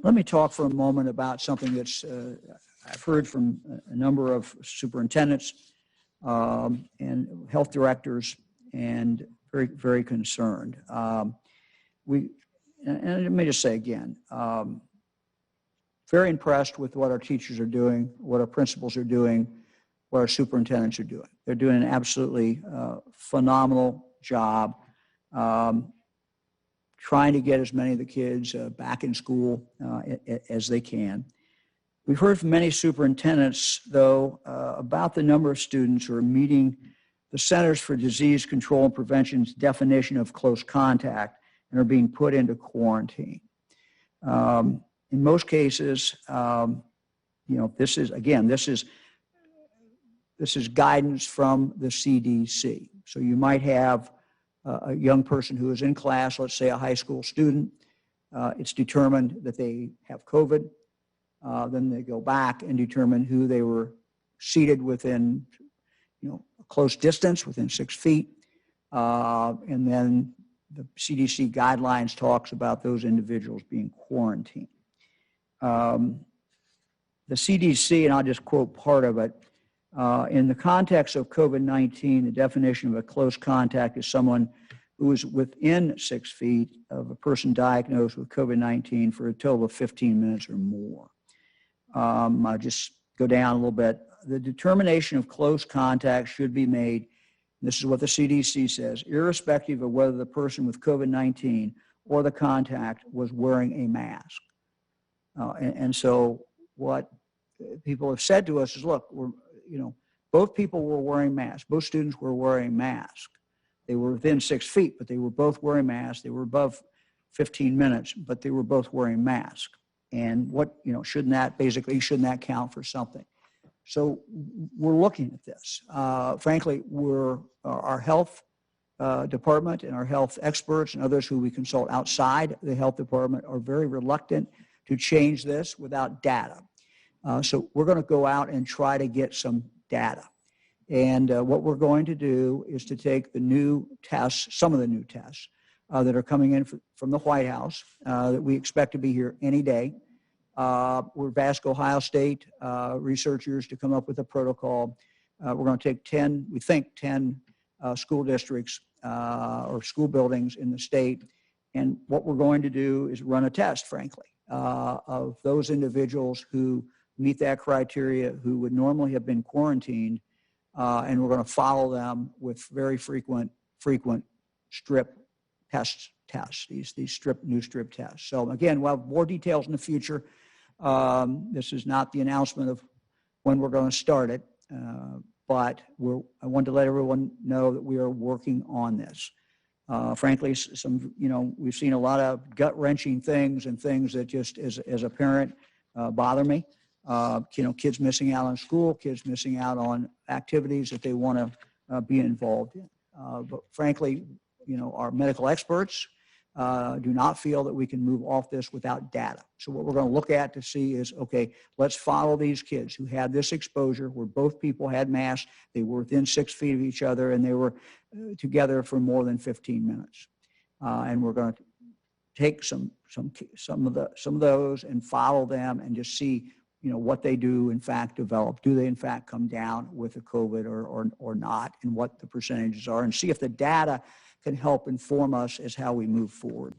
Let me talk for a moment about something that's I've heard from a number of superintendents and health directors, and very, very concerned. And let me just say again, very impressed with what our teachers are doing, what our principals are doing, what our superintendents are doing. They're doing an absolutely phenomenal job trying to get as many of the kids back in school as they can. We've heard from many superintendents, though, about the number of students who are meeting the Centers for Disease Control and Prevention's definition of close contact and are being put into quarantine. In most cases, this is guidance from the CDC. So you might have a young person who is in class, let's say a high school student. It's determined that they have COVID. Then they go back and determine who they were seated within, a close distance, within 6 feet. And then the CDC guidelines talks about those individuals being quarantined. The CDC, and I'll just quote part of it, in the context of COVID-19, the definition of a close contact is someone who is within 6 feet of a person diagnosed with COVID-19 for a total of 15 minutes or more. I'll just go down a little bit. The determination of close contact should be made, this is what the CDC says, irrespective of whether the person with COVID-19 or the contact was wearing a mask. And so what people have said to us is, look, both people were wearing masks. Both students were wearing masks. They were within 6 feet, but they were both wearing masks. They were above 15 minutes, but they were both wearing masks. And shouldn't that count for something? So we're looking at this. Frankly, our health department and our health experts and others who we consult outside the health department are very reluctant to change this without data. So we're going to go out and try to get some data. And what we're going to do is to take the new tests, some of the new tests that are coming in from the White House that we expect to be here any day. We've asked Ohio State researchers to come up with a protocol. We're going to take 10 school districts or school buildings in the state. And what we're going to do is run a test, frankly, of those individuals who meet that criteria, who would normally have been quarantined, and we're going to follow them with very frequent strip tests, these new strip tests. So again, we'll have more details in the future. This is not the announcement of when we're going to start it, but I wanted to let everyone know that we are working on this. Frankly, we've seen a lot of gut-wrenching things and things that just, as a parent, bother me. Kids missing out on school, kids missing out on activities that they want to be involved in. But frankly, our medical experts do not feel that we can move off this without data. So what we're going to look at to see is, okay, let's follow these kids who had this exposure where both people had masks, they were within 6 feet of each other, and they were together for more than 15 minutes. And we're going to take some of those and follow them and just see what they do in fact develop. Do they in fact come down with a COVID or not, and what the percentages are, and see if the data can help inform us as how we move forward.